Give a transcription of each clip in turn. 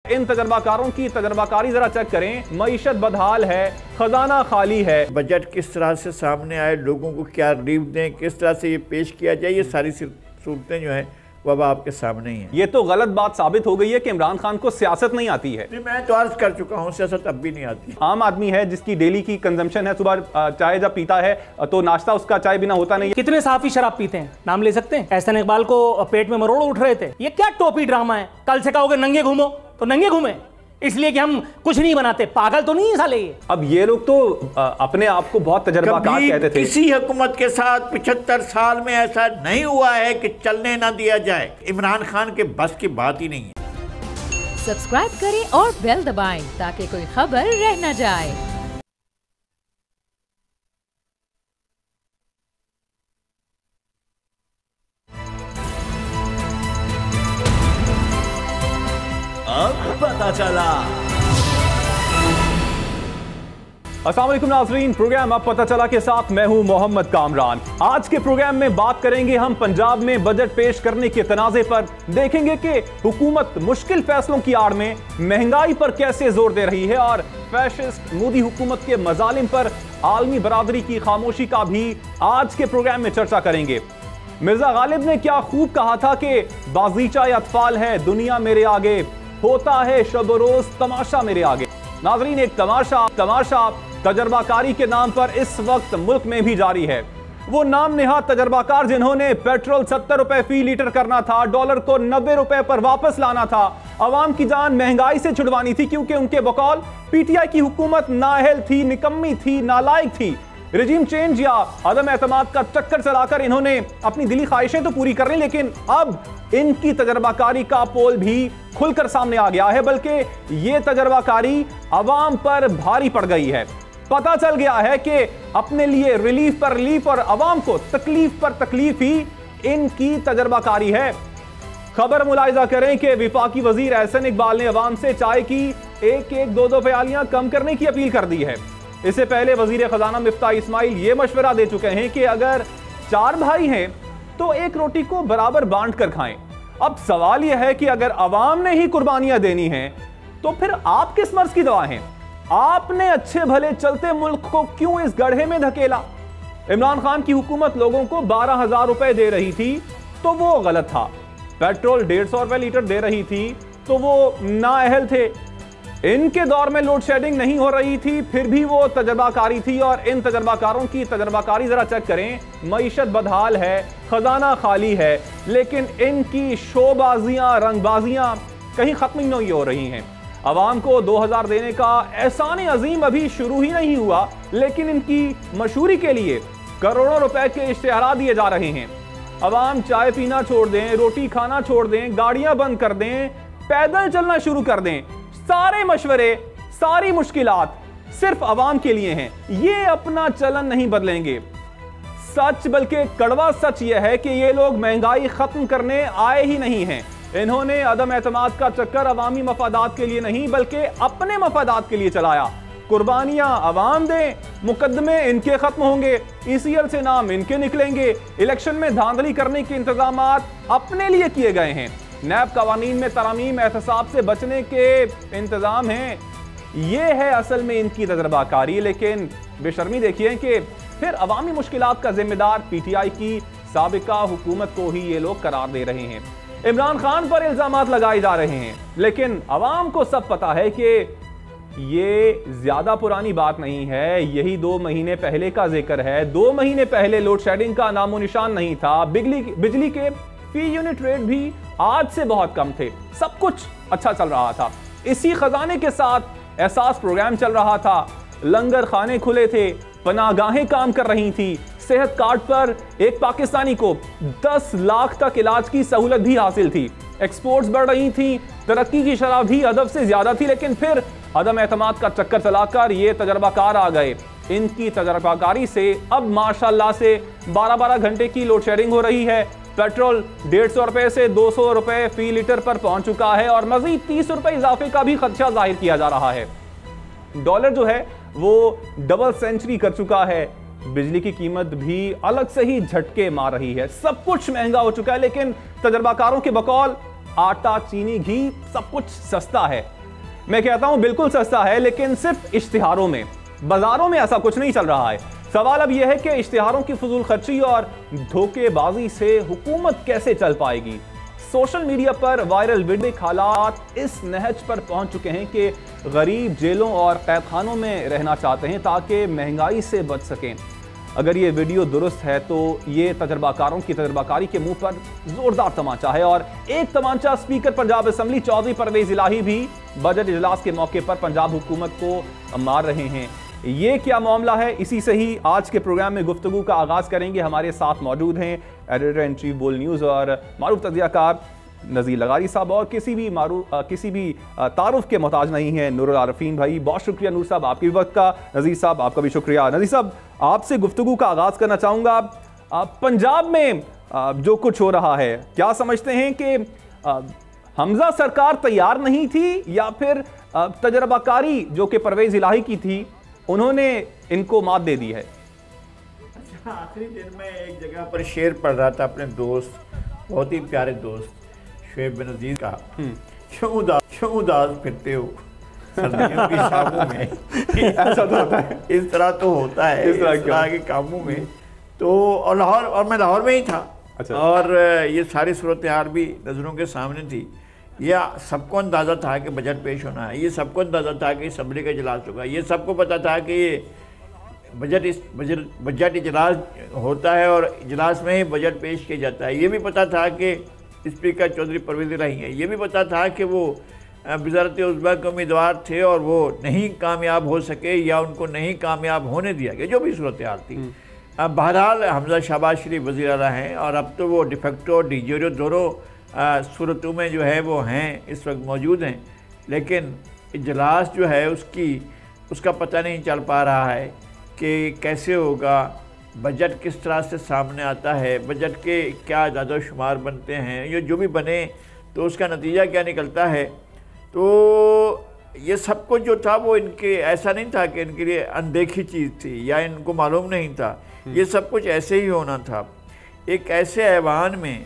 इन तजर्बाकारों की तजर्बाकारी जरा चेक करें। मईशत बदहाल है, खजाना खाली है। बजट किस तरह से सामने आए, लोगों को क्या रिलीफ दें, किस तरह से ये पेश किया जाए, ये सारी सूरतें जो हैं वो अब आपके सामने ही है। ये तो गलत बात साबित हो गई है कि इमरान खान को सियासत नहीं आती है। मैं तो अर्ज कर चुका हूँ, सियासत अब भी नहीं आती। आम आदमी है जिसकी डेली की कंजम्पशन है, सुबह चाय जब पीता है तो नाश्ता उसका चाय बिना होता नहीं। कितने साफी शराब पीते हैं, नाम ले सकते हैं? एहसन इकबाल को पेट में मरोड़ उठ रहे थे। ये क्या टोपी ड्रामा है? कल से कहोगे नंगे घूमो तो नंगे घूमे, इसलिए कि हम कुछ नहीं बनाते। पागल तो नहीं है साले ये। अब ये लोग तो अपने आप को बहुत तजर्बाकार कहते थे। किसी हुकूमत के साथ 75 साल में ऐसा नहीं हुआ है कि चलने ना दिया जाए। इमरान खान के बस की बात ही नहीं है। सब्सक्राइब करें और बेल दबाएं ताकि कोई खबर रह न जाए। अब पता चला। अस्सलाम वालेकुम नाज़रीन, प्रोग्राम अब पता चला के साथ मैं हूं मोहम्मद कामरान। आज के प्रोग्राम में बात करेंगे हम पंजाब में बजट पेश करने के तनाज़े पर। देखेंगे कि हुकूमत मुश्किल फैसलों की आड़ में महंगाई पर कैसे जोर दे रही है और फैशिस्ट मोदी हुकूमत के मजालिम पर आलमी बरादरी की खामोशी का भी आज के प्रोग्राम में चर्चा करेंगे। मिर्जा गालिब ने क्या खूब कहा था कि बाजीचा अतफाल है दुनिया मेरे आगे, होता है शब रोज तमाशा मेरे आगे। नाजरीन, एक तमाशा तजर्बाकारी के नाम पर इस वक्त मुल्क में भी जारी है। वो नाम नेहाद तजर्बाकार जिन्होंने पेट्रोल 70 रुपए फी लीटर करना था, डॉलर को 90 रुपए पर वापस लाना था, अवाम की जान महंगाई से छुड़वानी थी, क्योंकि उनके बकौल पीटीआई की हुकूमत नाअहल थी, निकम्मी थी, नालायक थी। रिजीम चेंज या अदम एतमाद का चक्कर चलाकर इन्होंने अपनी दिली ख्वाहिशें तो पूरी कर ली, लेकिन अब इनकी तजर्बाकारी का पोल भी खुलकर सामने आ गया है, बल्कि ये तजर्बाकारी अवाम पर भारी पड़ गई है। पता चल गया है कि अपने लिए रिलीफ पर रिलीफ और अवाम को तकलीफ पर तकलीफ ही इनकी तजर्बाकारी है। खबर मुलाहिजा करें कि विफाकी वजीर एहसन इकबाल ने अवाम से चाय की एक दो प्यालियां कम करने की अपील कर दी है। इससे पहले वजीर खजाना मिफ्ता इस्माइल ये मशवरा दे चुके हैं कि अगर 4 भाई हैं तो एक रोटी को बराबर बांट कर खाएं। अब सवाल यह है कि अगर अवाम ने ही कुर्बानियां देनी हैं तो फिर आप किस मर्ज की दवा हैं? आपने अच्छे भले चलते मुल्क को क्यों इस गड्ढे में धकेला? इमरान खान की हुकूमत लोगों को 12,000 रुपए दे रही थी तो वो गलत था। पेट्रोल 150 रुपए लीटर दे रही थी तो वो नाअहल थे। इनके दौर में लोड शेडिंग नहीं हो रही थी, फिर भी वो तजर्बाकारी थी। और इन तजर्बाकारों की तजर्बाकारी जरा चेक करें। मईशत बदहाल है, खजाना खाली है, लेकिन इनकी शोबाजियां, रंगबाजियां कहीं खत्म ही नहीं हो रही हैं। अवाम को 2000 देने का एहसान अजीम अभी शुरू ही नहीं हुआ, लेकिन इनकी मशहूरी के लिए करोड़ों रुपए के इश्तेहार दिए जा रहे हैं। अवाम चाय पीना छोड़ दें, रोटी खाना छोड़ दें, गाड़ियां बंद कर दें, पैदल चलना शुरू कर दें। सारे मशवरे, सारी मुश्किलात सिर्फ अवाम के लिए हैं। ये अपना चलन नहीं बदलेंगे। सच, बल्कि कड़वा सच यह है कि ये लोग महंगाई खत्म करने आए ही नहीं हैं। इन्होंने अदम एतमाद का चक्कर अवामी मफादात के लिए नहीं बल्कि अपने मफादात के लिए चलाया। कुर्बानियां अवाम दें, मुकदमे इनके खत्म होंगे, ECL से नाम इनके निकलेंगे, इलेक्शन में धांधली करने के इंतजामात अपने लिए किए गए हैं, नैब कवानीन में तरामीम एहतसाब से बचने के इंतजाम हैं। ये है असल में इनकी तजर्बाकारी। लेकिन बेशर्मी देखिए कि फिर अवामी मुश्किलात का जिम्मेदार PTI की साबिका हुकूमत को ही ये लोग करार दे रहे हैं। इमरान खान पर इल्जामात लगाए जा रहे हैं, लेकिन अवाम को सब पता है कि ये ज्यादा पुरानी बात नहीं है। यही 2 महीने पहले का जिक्र है। 2 महीने पहले लोड शेडिंग का नामो निशान नहीं था। बिजली के फी यूनिट रेट भी आज से बहुत कम थे। सब कुछ अच्छा चल रहा था। इसी खजाने के साथ एहसास प्रोग्राम चल रहा था, लंगर खाने खुले थे, पनागाहें काम कर रही थी, सेहत कार्ड पर एक पाकिस्तानी को 10 लाख तक इलाज की सहूलत भी हासिल थी, एक्सपोर्ट्स बढ़ रही थी, तरक्की की शरह भी अदब से ज्यादा थी। लेकिन फिर अदम एतमाद का चक्कर चलाकर ये तजर्बाकार आ गए। इनकी तजर्बाकारी से अब माशाल्लाह से 12-12 घंटे की लोड शेडिंग हो रही है। पेट्रोल 150 रुपए से 200 रुपए फी लीटर पर पहुंच चुका है और मजीद 30 रुपए इजाफे का भी खदशा जाहिर किया जा रहा है। डॉलर जो है वो डबल सेंचुरी कर चुका है। बिजली की कीमत भी अलग से ही झटके मार रही है। सब कुछ महंगा हो चुका है, लेकिन तजर्बाकारों के बकौल आटा, चीनी, घी सब कुछ सस्ता है। मैं कहता हूं बिल्कुल सस्ता है, लेकिन सिर्फ इश्तिहारों में, बाजारों में ऐसा कुछ नहीं चल रहा है। सवाल अब यह है कि इश्तिहारों की फजूल खर्ची और धोखेबाजी से हुकूमत कैसे चल पाएगी। सोशल मीडिया पर वायरल वीडियो हालात इस नहज पर पहुंच चुके हैं कि गरीब जेलों और कैदखानों में रहना चाहते हैं ताकि महंगाई से बच सकें। अगर ये वीडियो दुरुस्त है तो ये तजर्बाकारों की तजर्बाकारी के मुंह पर जोरदार तमाचा है। और एक तमाचा स्पीकर पंजाब असेंबली चौधरी परवेज इलाही भी बजट इजलास के मौके पर पंजाब हुकूमत को मार रहे हैं। ये क्या मामला है, इसी से ही आज के प्रोग्राम में गुफ्तगू का आगाज करेंगे। हमारे साथ मौजूद हैं एडिटर इन चीफ बोल न्यूज़ और मारूफ तजियाकार नज़ीर लगारी साहब, और किसी भी तारुफ के मोहताज नहीं है नूरुल आरफीन भाई। बहुत शुक्रिया नूर साहब आपके वक्त का। नज़ीर साहब आपका भी शुक्रिया। नज़ीर साहब आपसे गुफ्तगू का आगाज़ करना चाहूँगा। पंजाब में जो कुछ हो रहा है, क्या समझते हैं कि हमजा सरकार तैयार नहीं थी या फिर तजर्बाकारी जो कि परवेज इलाही की थी उन्होंने इनको मात दे दी है? अच्छा, आखिरी दिन में एक जगह पर शेर पढ़ रहा था अपने दोस्त, बहुत ही प्यारे दोस्त शुएब बेनज़ीर का, क्यों उदास फिरते हो सर्दियों की शामों में। ऐसा तो होता है, इस तरह तो होता है इस तरह के कामों में। तो और मैं लाहौर में ही था। अच्छा। और ये सारी सूरत हाल भी नज़रों के सामने थी। यह सबको अंदाज़ा था कि बजट पेश होना है, ये सबको अंदाज़ा था कि असम्बली का इजलास होगा, ये सबको पता था कि ये बजट इजलास होता है और इजलास में ही बजट पेश किया जाता है। ये भी पता था कि स्पीकर चौधरी परवेज इलाही हैं, ये भी पता था कि वो वज़ारत उज़्मा के उम्मीदवार थे और वो नहीं कामयाब हो सके या उनको नहीं कामयाब होने दिया गया, जो भी सूरत हाल थी। अब बहरहाल हमजा शहबाज शरीफ वज़ीर आला हैं और अब तो वो डिफेक्टो डिजोरो दोनों सूरतों में जो है वो हैं, इस वक्त मौजूद हैं। लेकिन इजलास जो है उसका पता नहीं चल पा रहा है कि कैसे होगा, बजट किस तरह से सामने आता है, बजट के क्या अदाद शुमार बनते हैं, ये जो भी बने तो उसका नतीजा क्या निकलता है। तो ये सब कुछ जो था वो इनके ऐसा नहीं था कि इनके लिए अनदेखी चीज़ थी या इनको मालूम नहीं था, ये सब कुछ ऐसे ही होना था। एक ऐसे ऐवान में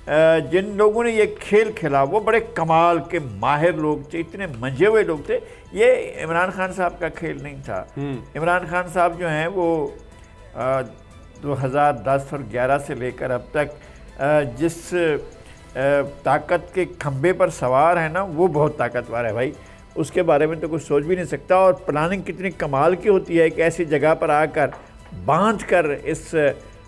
जिन लोगों ने ये खेल खेला वो बड़े कमाल के माहिर लोग थे, इतने मंजे हुए लोग थे। ये इमरान खान साहब का खेल नहीं था। इमरान खान साहब जो हैं वो 2010 और 11 से लेकर अब तक जिस ताकत के खंभे पर सवार है ना, वो बहुत ताकतवर है भाई, उसके बारे में तो कुछ सोच भी नहीं सकता। और प्लानिंग कितनी कमाल की होती है कि ऐसी जगह पर आकर बांध कर इस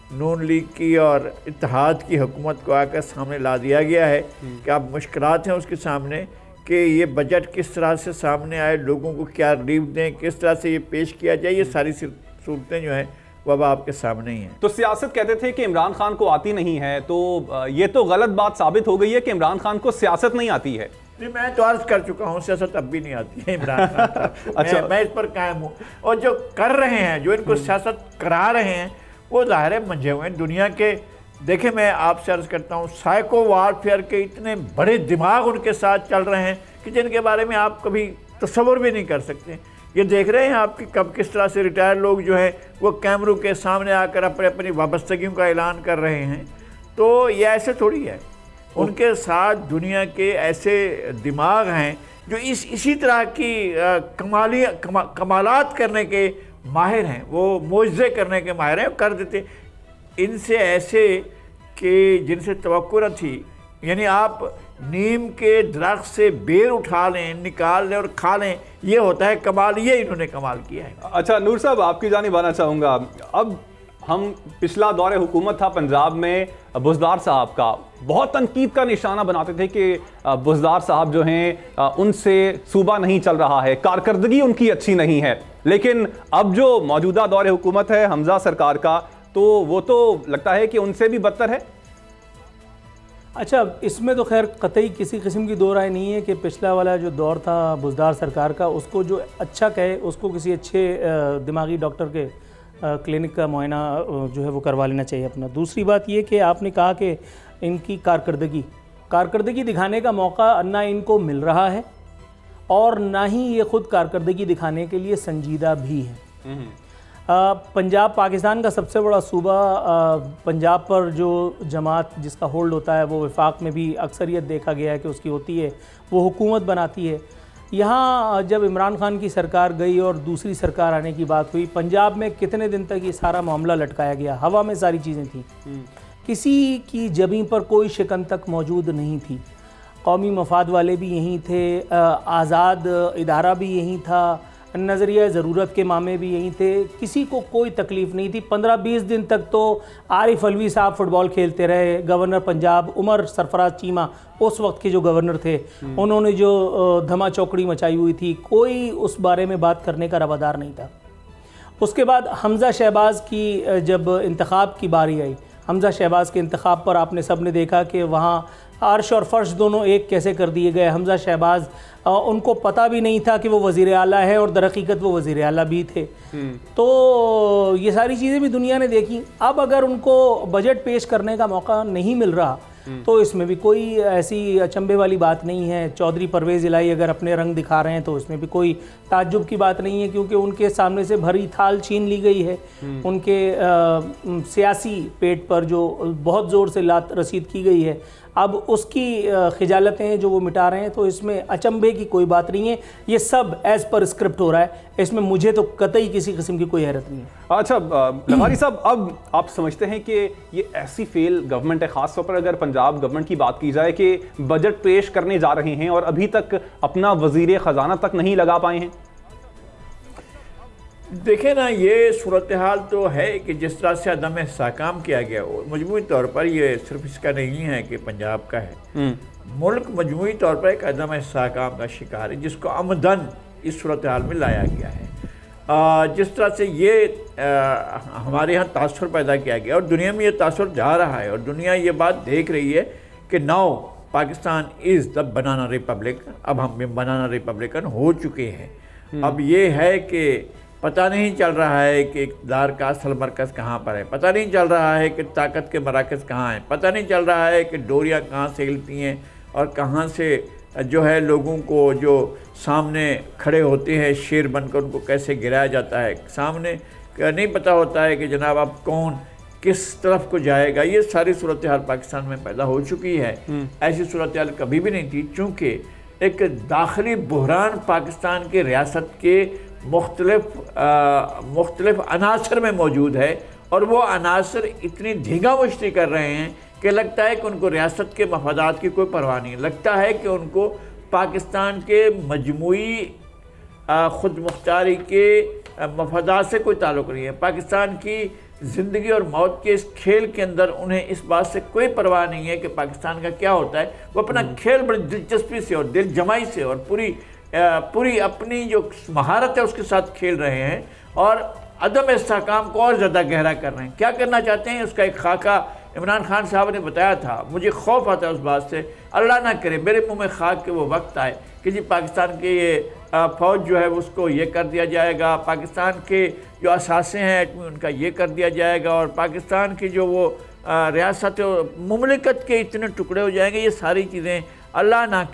नून लीग की और इत्तेहाद की हुकूमत को आकर सामने ला दिया गया है कि अब मुश्किलात हैं उसके सामने कि ये बजट किस तरह से सामने आए, लोगों को क्या रिलीफ दें, किस तरह से ये पेश किया जाए। ये सारी सूरतें जो हैं वो अब आपके सामने ही हैं। तो सियासत कहते थे कि इमरान खान को आती नहीं है, तो ये तो गलत बात साबित हो गई है कि इमरान खान को सियासत नहीं आती है। नहीं, मैं तो अर्ज कर चुका हूँ, सियासत अब भी नहीं आती है इमरान खान साहब। अच्छा। मैं इस पर कायम हूँ। और जो कर रहे हैं, जो इनको सियासत करा रहे हैं, वो ज़ाहिर है मंझे हुए हैं दुनिया के। देखें, मैं आपसे अर्ज़ करता हूँ, साइको वारफेयर के इतने बड़े दिमाग उनके साथ चल रहे हैं कि जिनके बारे में आप कभी तस्वुर भी नहीं कर सकते। ये देख रहे हैं आप कि कब किस तरह से रिटायर लोग जो हैं वो कैमरों के सामने आकर अपनी वाबस्तगियों का ऐलान कर रहे हैं। तो ये ऐसे थोड़ी है, उनके साथ दुनिया के ऐसे दिमाग हैं जो इसी तरह की कमालात करने के माहिर हैं, वो मोज़े करने के माहिर हैं, कर देते इनसे ऐसे कि जिनसे तवक्को न थी। यानी आप नीम के दरख्त से बेर उठा लें, निकाल लें और खा लें, ये होता है कमाल। ये इन्होंने कमाल किया है। अच्छा नूर साहब, आपकी जानिब आना चाहूँगा। अब हम पिछला दौरे हुकूमत था पंजाब में बुज़दार साहब का, बहुत तनकीद का निशाना बनाते थे कि बुज़दार साहब जो हैं उनसे सूबा नहीं चल रहा है, कारकर्दगी उनकी अच्छी नहीं है। लेकिन अब जो मौजूदा दौरे हुकूमत है हमजा सरकार का, तो वो तो लगता है कि उनसे भी बदतर है। अच्छा, इसमें तो खैर कतई किसी किस्म की दो राय नहीं है कि पिछला वाला जो दौर था बुज़दार सरकार का, उसको जो अच्छा कहे उसको किसी अच्छे दिमागी डॉक्टर के क्लिनिक का मुआयना जो है वो करवा लेना चाहिए अपना। दूसरी बात ये कि आपने कहा कि इनकी कारकर्दगी दिखाने का मौका ना इनको मिल रहा है और ना ही ये ख़ुद कारकर्दगी दिखाने के लिए संजीदा भी है। पंजाब पाकिस्तान का सबसे बड़ा सूबा, पंजाब पर जो जमात जिसका होल्ड होता है वो वफाक में भी अक्सरियत देखा गया है कि उसकी होती है, वो हुकूमत बनाती है। यहाँ जब इमरान खान की सरकार गई और दूसरी सरकार आने की बात हुई, पंजाब में कितने दिन तक ये सारा मामला लटकाया गया, हवा में सारी चीज़ें थी, किसी की जबीं पर कोई शिकन तक मौजूद नहीं थी। कौमी मफाद वाले भी यहीं थे, आज़ाद इदारा भी यहीं था, नज़रिया ज़रूरत के मामे भी यहीं थे, किसी को कोई तकलीफ़ नहीं थी। 15-20 दिन तक तो आरिफ अलवी साहब फ़ुटबॉल खेलते रहे। गवर्नर पंजाब उमर सरफराज चीमा उस वक्त के जो गवर्नर थे, उन्होंने जो धमा चौकड़ी मचाई हुई थी, कोई उस बारे में बात करने का रवादार नहीं था। उसके बाद हमज़ा शहबाज की जब इंतखाब की बारी आई, हमज़ा शहबाज के इंतखाब पर आपने सब ने देखा कि वहाँ अर्श और फ़र्श दोनों एक कैसे कर दिए गए। हमज़ा शहबाज उनको पता भी नहीं था कि वो वज़ीर आला है और दरहकीकत वो वज़ीर आला भी थे। तो ये सारी चीज़ें भी दुनिया ने देखी। अब अगर उनको बजट पेश करने का मौका नहीं मिल रहा तो इसमें भी कोई ऐसी अचंभे वाली बात नहीं है। चौधरी परवेज़ इलाही अगर अपने रंग दिखा रहे हैं तो इसमें भी कोई ताज्जुब की बात नहीं है, क्योंकि उनके सामने से भरी थाल छीन ली गई है। उनके सियासी पेट पर जो बहुत ज़ोर से लात रसीद की गई है, अब उसकी खिजालतें जो वो मिटा रहे हैं, तो इसमें अचंभे की कोई बात नहीं है। ये सब एज़ पर स्क्रिप्ट हो रहा है, इसमें मुझे तो कतई किसी किस्म की कोई हैरत नहीं है। अच्छा लखानी साहब, अब आप समझते हैं कि ये ऐसी फेल गवर्नमेंट है, ख़ास तौर पर अगर पंजाब गवर्नमेंट की बात की जाए कि बजट पेश करने जा रहे हैं और अभी तक अपना वज़ीर ख़जाना तक नहीं लगा पाए हैं? देखें ना, ये सूरत हाल तो है कि जिस तरह से अदम इस्तेहकाम किया गया वो मजमूई तौर पर, ये सिर्फ इसका नहीं है कि पंजाब का है, मुल्क मजमूई तौर पर एक अदम इस्तेहकाम का शिकार है, जिसको आमदन इस सूरत हाल में लाया गया है। जिस तरह से ये हमारे यहाँ तासुर पैदा किया गया और दुनिया में ये तासुर जा रहा है और दुनिया ये बात देख रही है कि now Pakistan is the banana Republic. अब हम बनाना रिपब्लिकन हो चुके हैं। अब ये है कि पता नहीं चल रहा है कि इक़्तिदार का असल मरकज़ कहाँ पर है, पता नहीं चल रहा है कि ताकत के मराकज़ कहाँ हैं, पता नहीं चल रहा है कि डोरियाँ कहाँ से हिलती हैं और कहाँ से जो है लोगों को जो सामने खड़े होते हैं शेर बनकर उनको कैसे गिराया जाता है। सामने नहीं पता होता है कि जनाब अब कौन किस तरफ को जाएगा। ये सारी सूरत हाल पाकिस्तान में पैदा हो चुकी है। ऐसी सूरत हाल कभी भी नहीं थी, चूँकि एक दाखिली बहरान पाकिस्तान के रियासत के मुख्तलिफ अनासर में मौजूद है और वो अनासर इतनी धींगा मुश्ती कर रहे हैं कि लगता है कि उनको रियासत के मफादात की कोई परवाह नहीं। लगता है कि उनको पाकिस्तान के मजमूई ख़ुद मुख्तारी के मफादात से कोई ताल्लुक़ नहीं है। पाकिस्तान की ज़िंदगी और मौत के इस खेल के अंदर उन्हें इस बात से कोई परवाह नहीं है कि पाकिस्तान का क्या होता है। वो अपना खेल बड़ी दिलचस्पी से और दिल जमाई से और पूरी अपनी जो महारत है उसके साथ खेल रहे हैं और अदम इस्तेहकाम को और ज़्यादा गहरा कर रहे हैं। क्या करना चाहते हैं उसका एक खाका इमरान खान साहब ने बताया था। मुझे खौफ आता है उस बात से, अल्लाह ना करे मेरे मुंह में खाक के वो वक्त आए कि जी पाकिस्तान के ये फ़ौज जो है उसको ये कर दिया जाएगा, पाकिस्तान के जो असासे हैं एटमी उनका ये कर दिया जाएगा और पाकिस्तान की जो वो रियासत मुमलिकत के इतने टुकड़े हो जाएंगे। ये सारी चीज़ें अल्लाह ना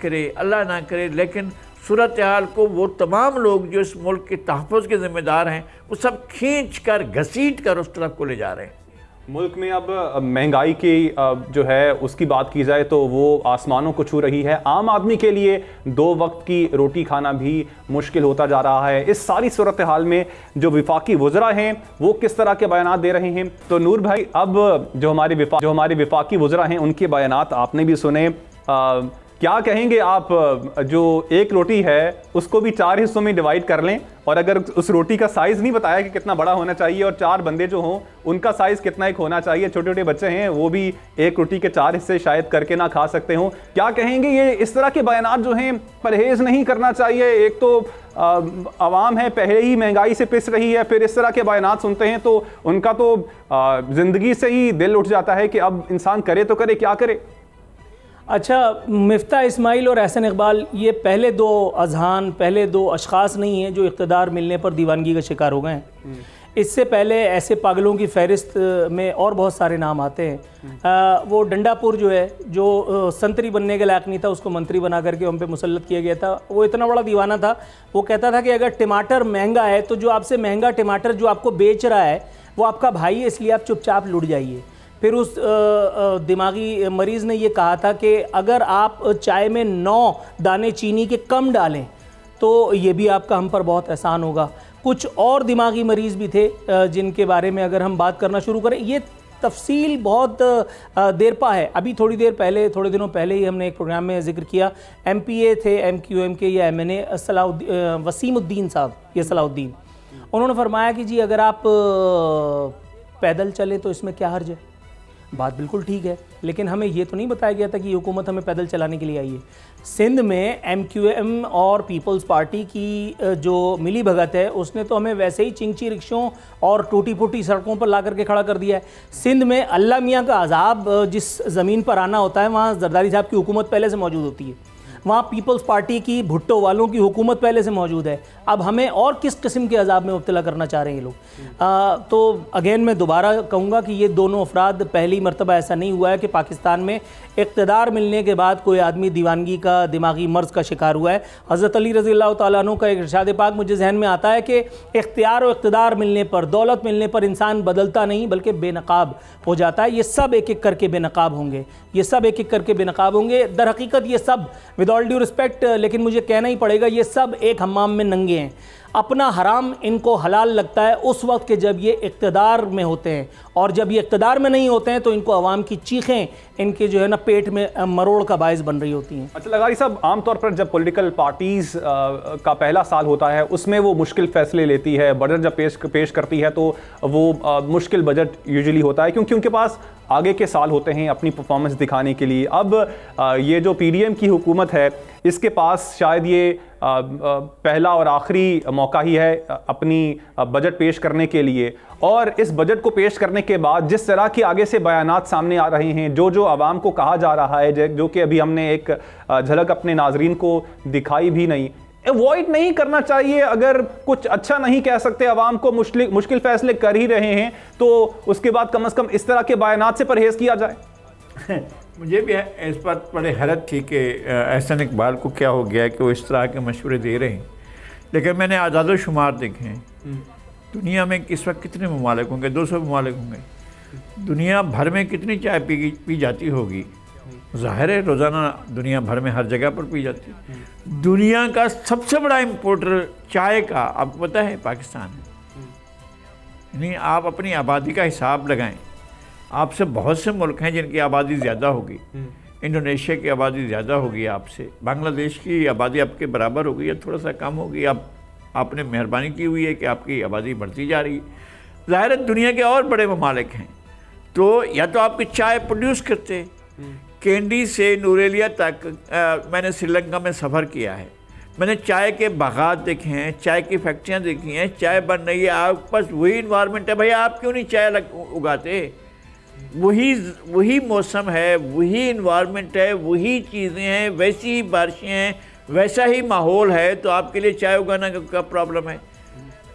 करे। लेकिन सूरत हाल को वो तमाम लोग जो इस मुल्क के तहफ़्फ़ुज़ के ज़िम्मेदार हैं वो सब खींच कर घसीट कर उस तरफ को ले जा रहे हैं। मुल्क में अब महंगाई की जो है उसकी बात की जाए तो वो आसमानों को छू रही है। आम आदमी के लिए 2 वक्त की रोटी खाना भी मुश्किल होता जा रहा है। इस सारी सूरत हाल में जो विफाकी वज़रा हैं वो किस तरह के बयानात दे रहे हैं? तो नूर भाई, अब जो हमारे विफाकी वज़रा हैं उनके बयानात आपने भी सुने, क्या कहेंगे आप? जो एक रोटी है उसको भी 4 हिस्सों में डिवाइड कर लें और अगर उस रोटी का साइज़ नहीं बताया कि कितना बड़ा होना चाहिए और 4 बंदे जो हों उनका साइज़ कितना एक होना चाहिए, छोटे छोटे बच्चे हैं वो भी एक रोटी के 4 हिस्से शायद करके ना खा सकते हों, क्या कहेंगे? ये इस तरह के बयानात जो हैं परहेज़ नहीं करना चाहिए? एक तो आवाम है पहले ही महंगाई से पिस रही है, फिर इस तरह के बयानात सुनते हैं तो उनका तो ज़िंदगी से ही दिल उठ जाता है कि अब इंसान करे तो करे, क्या करे? अच्छा, मिफ्ता इस्माइल और एहसन इकबाल ये पहले 2 अजहान, पहले 2 अशख़ास नहीं हैं जो इक़्तिदार मिलने पर दीवानगी का शिकार हो गए हैं। इससे पहले ऐसे पागलों की फहरिस्त में और बहुत सारे नाम आते हैं। वो डंडापुर जो है, जो संतरी बनने के लायक नहीं था, उसको मंत्री बना करके हम पे मुसल्लत किया गया था। वो इतना बड़ा दीवाना था, वो कहता था कि अगर टमाटर महंगा है तो जो आपसे महंगा टमाटर जो आपको बेच रहा है वो आपका भाई है, इसलिए आप चुपचाप लुट जाइए। फिर उस दिमागी मरीज़ ने ये कहा था कि अगर आप चाय में 9 दाने चीनी के कम डालें तो ये भी आपका हम पर बहुत एहसान होगा। कुछ और दिमागी मरीज़ भी थे जिनके बारे में अगर हम बात करना शुरू करें, ये तफसील बहुत देरपा है। अभी थोड़ी दिनों पहले ही हमने एक प्रोग्राम में जिक्र किया, MPA थे, MQM के या MNA वसीमुद्दीन साहब, ये सलाउद्दीन, उन्होंने फरमाया कि जी अगर आप पैदल चलें तो इसमें क्या हर्ज है। बात बिल्कुल ठीक है, लेकिन हमें ये तो नहीं बताया गया था कि ये हुकूमत हमें पैदल चलाने के लिए आई है। सिंध में MQM और पीपल्स पार्टी की जो मिली भगत है उसने तो हमें वैसे ही चिंची रिक्शों और टूटी फूटी सड़कों पर ला करके खड़ा कर दिया है। सिंध में अल्लाह मियाँ का अजाब जिस ज़मीन पर आना होता है वहाँ जरदारी साहब की हुकूमत पहले से मौजूद होती है, वहाँ पीपल्स पार्टी की भुट्टो वालों की हुकूमत पहले से मौजूद है। अब हमें और किस किस्म के अजाब में मुब्तला करना चाह रहे हैं ये लोग। तो अगेन मैं दोबारा कहूँगा कि ये दोनों अफराद, पहली मरतबा ऐसा नहीं हुआ है कि पाकिस्तान में इक़्तिदार मिलने के बाद कोई आदमी दीवानगी का, दिमागी मर्ज़ का शिकार हुआ है। हज़रत अली रज़ी अल्लाह तआला अन्हु का एक इरशाद पाक मुझे जहन में आता है कि इख्तियार और इक़्तिदार मिलने पर, दौलत मिलने पर इंसान बदलता नहीं बल्कि बेनकाब हो जाता है। ये सब एक एक करके बेनकाब होंगे, ये सब एक एक करके बेनकाब होंगे। दर हकीकत ये सब, विद ऑल ड्यू रिस्पेक्ट, लेकिन मुझे कहना ही पड़ेगा, ये सब एक हम्माम में नंगे हैं। अपना हराम इनको हलाल लगता है उस वक्त के जब ये इक़्तिदार में होते हैं, और जब ये इक़्तिदार में नहीं होते हैं तो इनको अवाम की चीखें इनके जो है ना पेट में मरोड़ का बायस बन रही होती हैं। अच्छा लगारी साहब, आमतौर पर जब पॉलिटिकल पार्टीज़ का पहला साल होता है उसमें वो मुश्किल फैसले लेती है, बजट जब पेश करती है तो वो मुश्किल बजट यूजुअली होता है क्योंकि उनके पास आगे के साल होते हैं अपनी परफॉर्मेंस दिखाने के लिए। अब ये जो PDM की हुकूमत है इसके पास शायद ये पहला और आखिरी मौका ही है अपनी बजट पेश करने के लिए, और इस बजट को पेश करने के बाद जिस तरह के आगे से बयानात सामने आ रहे हैं, जो आवाम को कहा जा रहा है, जो कि अभी हमने एक झलक अपने नाजरीन को दिखाई भी नहीं, अवॉइड नहीं करना चाहिए। अगर कुछ अच्छा नहीं कह सकते, आवाम को मुश्किल फैसले कर ही रहे हैं तो उसके बाद कम से कम इस तरह के बयानात से परहेज़ किया जाए। मुझे भी इस पर बड़े हैरत थी कि एहसन इकबाल को क्या हो गया कि वो इस तरह के मशवरे दे रहे हैं। लेकिन मैंने आज़ाद शुमार देखे हैं, दुनिया में इस वक्त कितने ममालिक होंगे, 200 ममालिक होंगे, दुनिया भर में कितनी चाय पी जाती होगी। ज़ाहिर है रोज़ाना दुनिया भर में हर जगह पर पी जाती है। दुनिया का सबसे बड़ा इम्पोर्टर चाय का आपको पता है पाकिस्तान है। यानी आप अपनी आबादी का हिसाब लगाएं, आपसे बहुत से मुल्क हैं जिनकी आबादी ज़्यादा होगी। इंडोनेशिया की आबादी ज़्यादा होगी आपसे, बांग्लादेश की आबादी आपके बराबर होगी या थोड़ा सा कम होगी। आपने मेहरबानी की हुई है कि आपकी आबादी बढ़ती जा रही है। ज़ाहिर है दुनिया के और बड़े ममालिक हैं, तो या तो आपकी चाय प्रोड्यूस करते, कैंडी से नूरेलिया तक मैंने श्रीलंका में सफ़र किया है, मैंने चाय के बागात देखे हैं, चाय की फैक्ट्रियाँ देखी हैं, चाय बन रही है, आपके पास वही इन्वायरमेंट है, भैया आप क्यों नहीं चाय उगाते? वही मौसम है, वही इन्वायरमेंट है, वही चीज़ें हैं, वैसी ही बारिशें हैं, वैसा ही माहौल है, तो आपके लिए चाय उगाना का प्रॉब्लम है?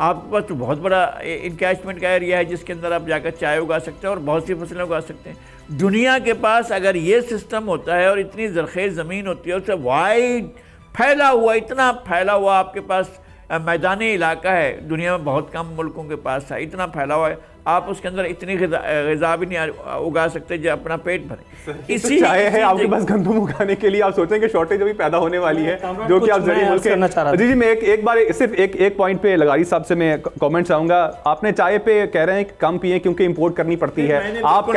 आपके पास तो बहुत बड़ा इनकैचमेंट का एरिया है जिसके अंदर आप जाकर चाय उगा सकते हैं और बहुत सी फसलें उगा सकते हैं। दुनिया के पास अगर ये सिस्टम होता है और इतनी ज़रख़ेज़ ज़मीन होती है, उससे वाइड फैला हुआ, इतना फैला हुआ आपके पास मैदानी इलाका है, दुनिया में बहुत कम मुल्कों के पास है, इतना फैला हुआ है, आप उसके अंदर इतनी ग़िज़ा भी नहीं उगा सकते जो अपना पेट भरे। इसी चाय है आपके पास गंदम उगाने के लिए, आप सोचेंगे शॉर्टेज अभी पैदा होने वाली है जो कि आप जरिए मुल्क के। जी मैं एक बार सिर्फ एक पॉइंट पे लगारी साहब से मैं कमेंट चाहूंगा। आपने चाय पे कह रहे हैं कि कम पिए क्योंकि इंपोर्ट करनी पड़ती है। आप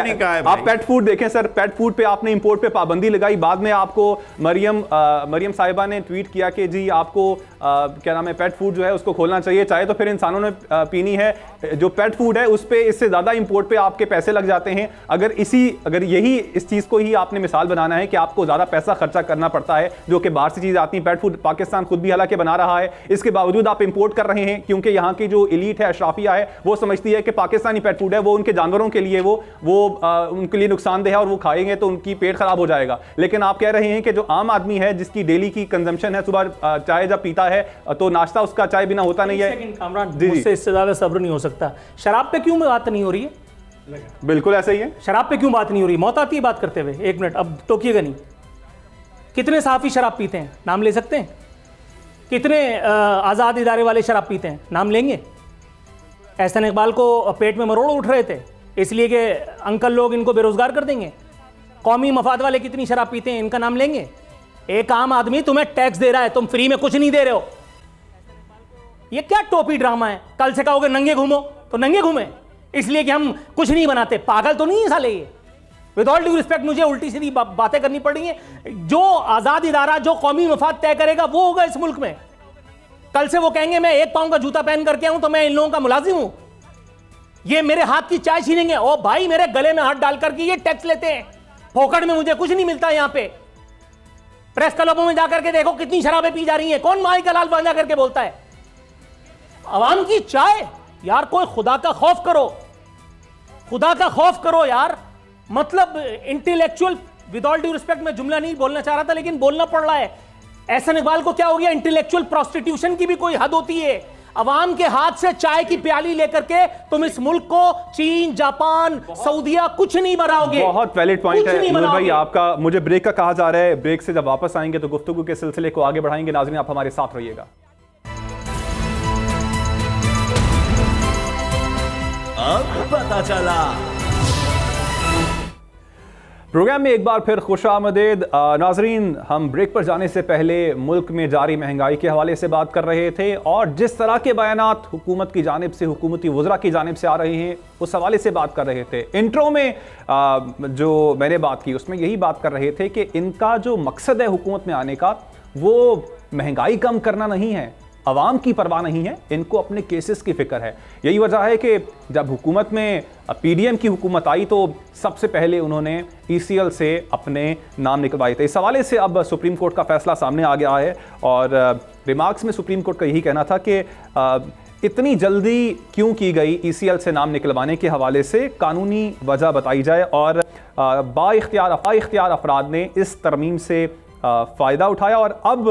पेट फूड देखें सर, पेट फूड पे आपने इंपोर्ट पे पाबंदी लगाई, बाद में आपको मरियम साहिबा ने ट्वीट किया कि जी आपको क्या नाम है पेट फूड जो है उसको खोलना चाहिए। चाय तो फिर इंसानों ने पीनी है, जो पेट फूड है उस पे, इससे ज़्यादा इंपोर्ट पे आपके पैसे लग जाते हैं। अगर यही इस चीज़ को ही आपने मिसाल बनाना है कि आपको ज़्यादा पैसा खर्चा करना पड़ता है जो कि बाहर से चीज़ आती है, पेट फूड पाकिस्तान खुद भी हालांकि बना रहा है, इसके बावजूद आप इंपोर्ट कर रहे हैं क्योंकि यहाँ की जो एलीट है, अशराफिया है, वो समझती है कि पाकिस्तानी पेट फूड है, वो उनके जानवरों के लिए उनके लिए नुकसानदेह है और वो खाएंगे तो उनकी पेट खराब हो जाएगा। लेकिन आप कह रहे हैं कि जो आम आदमी है जिसकी डेली की कंजम्पशन है, सुबह चाय जब पीता है तो नाश्ता उसका चाय बिना होता नहीं है। कामरान, मुझसे इससे ज्यादा सब्र नहीं हो सकता। शराब पे क्यों बात नहीं हो रही है? बिल्कुल ऐसा ही है। शराब पे क्यों बात नहीं हो रही? मौत आती है बात करते हुए। एक मिनट, अब टोकिएगा नहीं। कितने सहाफी शराब पीते हैं, नाम ले सकते हैं? कितने आज़ाद इदारे वाले शराब पीते हैं, नाम लेंगे? एहसन इकबाल को पेट में मरोड़ उठ रहे थे इसलिए कि अंकल लोग इनको बेरोजगार कर देंगे। कौमी मफाद वाले कितनी शराब पीते हैं, इनका नाम लेंगे? एक आम आदमी तुम्हें टैक्स दे रहा है, तुम फ्री में कुछ नहीं दे रहे हो। ये क्या टोपी ड्रामा है? कल से कहोगे नंगे घूमो तो नंगे घूमे इसलिए कि हम कुछ नहीं बनाते। पागल तो नहीं है साले ये? विद ऑल ड्यू रिस्पेक्ट, मुझे उल्टी सीधी बातें करनी पड़ रही हैं। जो आजाद इदारा जो कौमी मफाद तय करेगा वो होगा इस मुल्क में। कल से वो कहेंगे मैं 1 पाउंड का जूता पहन करके आऊं तो मैं इन लोगों का मुलाजिम हूं, ये मेरे हाथ की चाय छीनेंगे। ओ भाई, मेरे गले में हाथ डाल करके ये टैक्स लेते हैं, फोकट में मुझे कुछ नहीं मिलता। यहां पे प्रेस क्लबों में जाकर के देखो कितनी शराबें पी जा रही हैं। कौन माई का लाल बांधा करके बोलता है? अवाम की चाय। यार कोई खुदा का खौफ करो, खुदा का खौफ करो यार। मतलब intellectual, with all due respect, मैं जुमला नहीं बोलना चाह रहा था लेकिन बोलना पड़ रहा है। एहसन इकबाल को क्या हो गया? इंटेलेक्चुअल प्रोस्टिट्यूशन की भी कोई हद होती है। अवाम के हाथ से चाय की प्याली लेकर के तुम इस मुल्क को चीन, जापान, सऊदीया कुछ नहीं बनाओगे। बहुत वैलिड पॉइंट है नूर भाई आपका। मुझे ब्रेक का कहा जा रहा है, ब्रेक से जब वापस आएंगे तो गुफ्तगू के सिलसिले को आगे बढ़ाएंगे। नाज़रीन, आप हमारे साथ रहिएगा। अब पता चला प्रोग्राम में एक बार फिर खुशामदीद। नाजरीन, हम ब्रेक पर जाने से पहले मुल्क में जारी महंगाई के हवाले से बात कर रहे थे और जिस तरह के बयानात हुकूमत की जानिब से, हुकूमती वज़रा की जानिब से आ रहे हैं, उस हवाले से बात कर रहे थे। इंट्रो में जो मैंने बात की उसमें यही बात कर रहे थे कि इनका जो मकसद है हुकूमत में आने का, वो महंगाई कम करना नहीं है, अवाम की परवाह नहीं है, इनको अपने केसेस की फिक्र है। यही वजह है कि जब हुकूमत में पीडीएम की हुकूमत आई तो सबसे पहले उन्होंने ईसीएल से अपने नाम निकलवाए थे। इस हवाले से अब सुप्रीम कोर्ट का फैसला सामने आ गया है और रिमार्क्स में सुप्रीम कोर्ट का यही कहना था कि इतनी जल्दी क्यों की गई ईसीएल से नाम निकलवाने के हवाले से कानूनी वजह बताई जाए और बाइख्तियार अफराद ने इस तरमीम से फ़ायदा उठाया और अब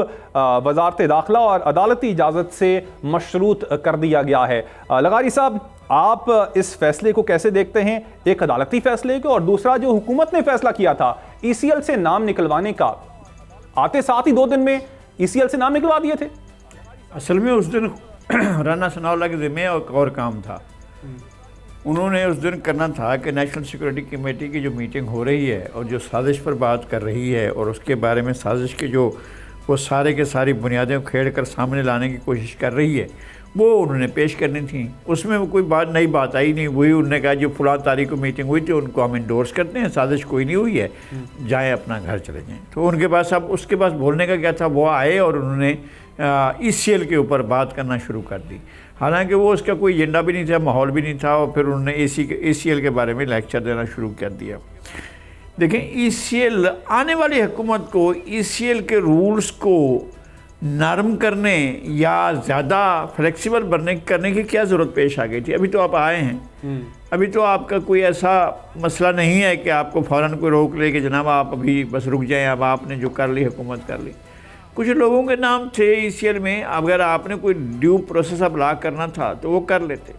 वजारत दाखिला और अदालती इजाज़त से मशरूत कर दिया गया है। लगारी साहब, आप इस फैसले को कैसे देखते हैं? एक अदालती फैसले को और दूसरा जो हुकूमत ने फैसला किया था ईसीएल से नाम निकलवाने का, आते साथ ही 2 दिन में ईसीएल से नाम निकलवा दिए थे। असल में उस दिन राना सनाउल्लाह के ज़िम्मे और काम था। उन्होंने उस दिन करना था कि नेशनल सिक्योरिटी कमेटी की जो मीटिंग हो रही है और जो साजिश पर बात कर रही है और उसके बारे में साजिश के जो वो सारे के सारी बुनियादें उखेड़ कर सामने लाने की कोशिश कर रही है, वो उन्होंने पेश करनी थी। उसमें वो कोई नई बात आई नहीं। वही उन्होंने कहा जो फलां तारीख को मीटिंग हुई थी उनको हम इंडोर्स करते हैं, साजिश कोई नहीं हुई है, जाएँ अपना घर चले जाएँ। तो उनके पास अब उसके पास बोलने का क्या था? वो आए और उन्होंने ईसीएल के ऊपर बात करना शुरू कर दी। हालांकि वो उसका कोई एजेंडा भी नहीं था, माहौल भी नहीं था, और फिर उन्होंने ईसीएल के बारे में लेक्चर देना शुरू कर दिया। देखें, ईसीएल आने वाली हुकूमत को ईसीएल के रूल्स को नरम करने या ज़्यादा फ्लेक्सिबल करने की क्या ज़रूरत पेश आ गई थी? अभी तो आप आए हैं, अभी तो आपका कोई ऐसा मसला नहीं है कि आपको फ़ौरन कोई रोक ले कि जनाब आप अभी बस रुक जाएं, अब आपने जो कर ली हुकूमत कर ली। कुछ लोगों के नाम थे ईसीएल में, अगर आपने कोई ड्यू प्रोसेस अप्लाई करना था तो वो कर लेते।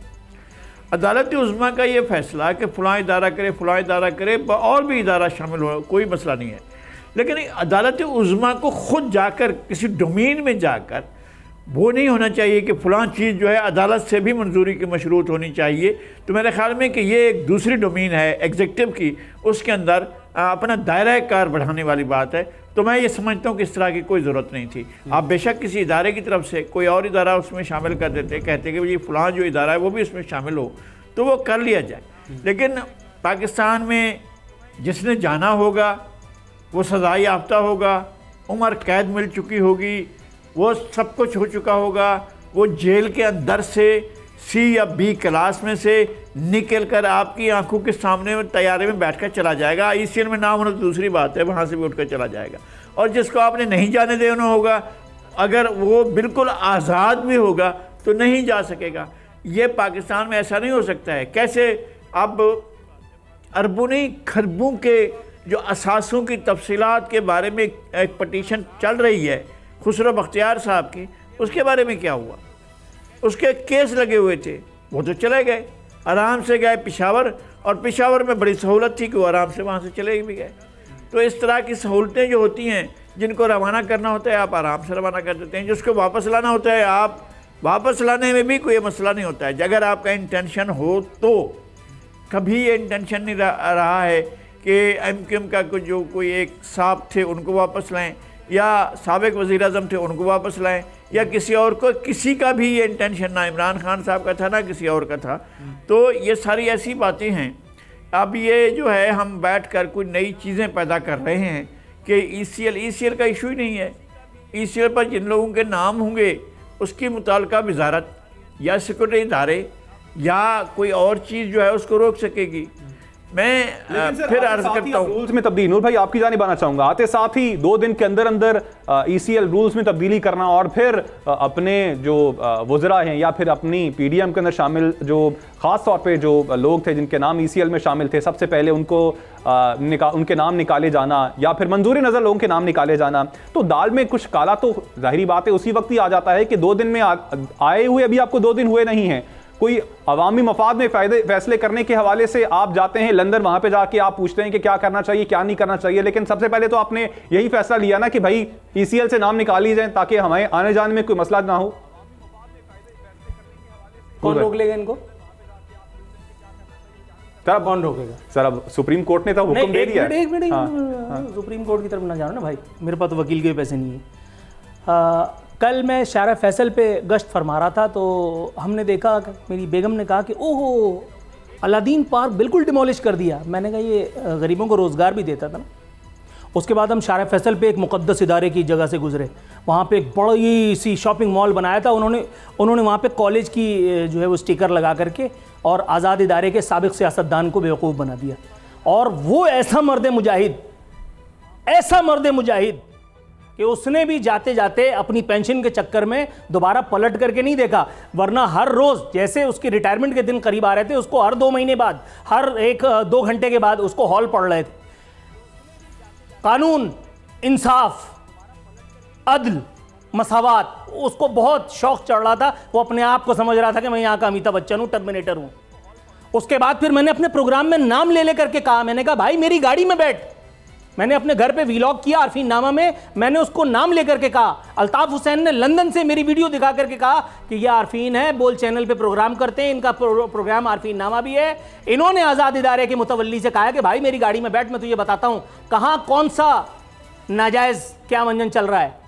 अदालत उज़्मा का ये फैसला कि फ़लाँ इदारा करे, फ़लाँ इदारा करे, और भी इदारा शामिल हो, कोई मसला नहीं है। लेकिन अदालत उज़्मा को ख़ुद जाकर किसी डोमेन में जाकर वो नहीं होना चाहिए कि फ़लाँ चीज़ जो है अदालत से भी मंजूरी की मशरूत होनी चाहिए। तो मेरे ख्याल में कि ये एक दूसरी डोमेन है एग्जीक्यूटिव की, उसके अंदर अपना दायरा कार बढ़ाने वाली बात है। तो मैं ये समझता हूँ कि इस तरह की कोई ज़रूरत नहीं थी। आप बेशक किसी इदारे की तरफ से कोई और इदारा उसमें शामिल कर देते, कहते कि भाई फ़लाँ जो इदारा है वो भी उसमें शामिल हो, तो वो कर लिया जाए। लेकिन पाकिस्तान में जिसने जाना होगा वो सज़ा याफ्ता होगा, उम्र कैद मिल चुकी होगी, वो सब कुछ हो चुका होगा, वो जेल के अंदर से सी या बी क्लास में से निकल कर आपकी आंखों के सामने तैयारे में बैठकर चला जाएगा। ICL में नाम होना तो दूसरी बात है, वहाँ से भी उठकर चला जाएगा। और जिसको आपने नहीं जाने देना होगा, अगर वो बिल्कुल आज़ाद भी होगा तो नहीं जा सकेगा। ये पाकिस्तान में ऐसा नहीं हो सकता है। कैसे अब अरबों नहीं खरबों के जो असासों की तफसीलात के बारे में एक पटिशन चल रही है खुसरो बख्तियार साहब की, उसके बारे में क्या हुआ? उसके केस लगे हुए थे, वो तो चले गए, आराम से गए पेशावर, और पेशावर में बड़ी सहूलत थी कि वो आराम से वहाँ से चले भी गए। तो इस तरह की सहूलतें जो होती हैं, जिनको रवाना करना होता है आप आराम से रवाना कर देते हैं, जिसको वापस लाना होता है आप वापस लाने में भी कोई मसला नहीं होता है। अगर आपका इंटेंशन हो तो कभी ये इंटेंशन नहीं रहा है कि MQM का जो कोई एक साहब थे उनको वापस लाएं, या साबिक वज़ीर आज़म थे उनको वापस लाएं, या किसी और को, किसी का भी ये इंटेंशन ना इमरान खान साहब का था ना किसी और का था। तो ये सारी ऐसी बातें हैं। अब ये जो है हम बैठ कर कोई नई चीज़ें पैदा कर रहे हैं कि ECL का इशू ही नहीं है। ECL पर जिन लोगों के नाम होंगे उसकी मुताल्लिका वजारत या सिक्योरिटी इदारे या कोई और चीज़ जो है उसको रोक सकेगी। मैं फिर अर्ज करता हूँ रूल्स में तब्दीली, नूर भाई आपकी जानिब आना चाहूंगा, आते साथ ही 2 दिन के अंदर अंदर ECL रूल्स में तब्दीली करना और फिर अपने जो वज़रा हैं या फिर अपनी PDM के अंदर शामिल जो ख़ास तौर पे जो लोग थे जिनके नाम ECL में शामिल थे, सबसे पहले उनको उनके नाम निकाले जाना या फिर मंजूरी नज़र लोगों के नाम निकाले जाना, तो दाल में कुछ काला तो ज़ाहिरी बात है उसी वक्त ही आ जाता है कि 2 दिन में आए हुए अभी आपको 2 दिन हुए नहीं हैं, कोई अवामी मफाद में फैसले करने के हवाले से आप जाते हैं लंदन, वहां पे जाके आप पूछते हैं कि क्या करना चाहिए क्या नहीं करना चाहिए, लेकिन सबसे पहले तो आपने यही फैसला लिया ना कि भाई ECL से नाम निकाली जाए ताकि हमें आने जाने में कोई मसला ना हो। कौन रोक लेगा इनको? सर कौन रोकेगा? सर अब सुप्रीम कोर्ट ने तो हुक्म दे दिया। एक मिनट, सुप्रीम कोर्ट की तरफ ना जाओ ना भाई, मेरे पास तो वकील के पैसे नहीं है। कल मैं शारा फैसल पे गश्त फरमा रहा था तो हमने देखा, मेरी बेगम ने कहा कि ओहो अलादीन पार्क बिल्कुल डिमोलिश कर दिया। मैंने कहा ये गरीबों को रोज़गार भी देता था ना। उसके बाद हम शारा फैसल पे एक मुक़द्दस इदारे की जगह से गुजरे, वहाँ पे एक बड़ी सी शॉपिंग मॉल बनाया था उन्होंने वहाँ पे कॉलेज की जो है वो स्टिकर लगा करके और आज़ाद इदारे के साबिक़ सियासतदान को बेवकूफ़ बना दिया। और वो ऐसा मर्द मुजाहिद कि उसने भी जाते जाते अपनी पेंशन के चक्कर में दोबारा पलट करके नहीं देखा, वरना हर रोज़ जैसे उसके रिटायरमेंट के दिन करीब आ रहे थे उसको हर 2 महीने बाद, हर 1-2 घंटे के बाद उसको हॉल पढ़ रहे थे। कानून, इंसाफ, अदल, मसावात, उसको बहुत शौक चढ़ रहा था। वो अपने आप को समझ रहा था कि मैं यहाँ का अमिताभ बच्चन हूँ, टर्मिनेटर हूँ। उसके बाद फिर मैंने अपने प्रोग्राम में नाम ले करके कहा, मैंने कहा भाई मेरी गाड़ी में बैठ। मैंने अपने घर पे व्लॉग किया आरफीन नामा में, मैंने उसको नाम लेकर के कहा। अल्ताफ हुसैन ने लंदन से मेरी वीडियो दिखा करके कहा कि ये आरफीन है, बोल चैनल पे प्रोग्राम करते हैं, इनका प्रोग्राम आरफीन नामा भी है। इन्होंने आज़ाद इदारे के मुतवल्ली से कहा कि भाई मेरी गाड़ी में बैठ, मैं तुझे बताता हूँ कहाँ कौन सा नाजायज़ क्या मंजन चल रहा है।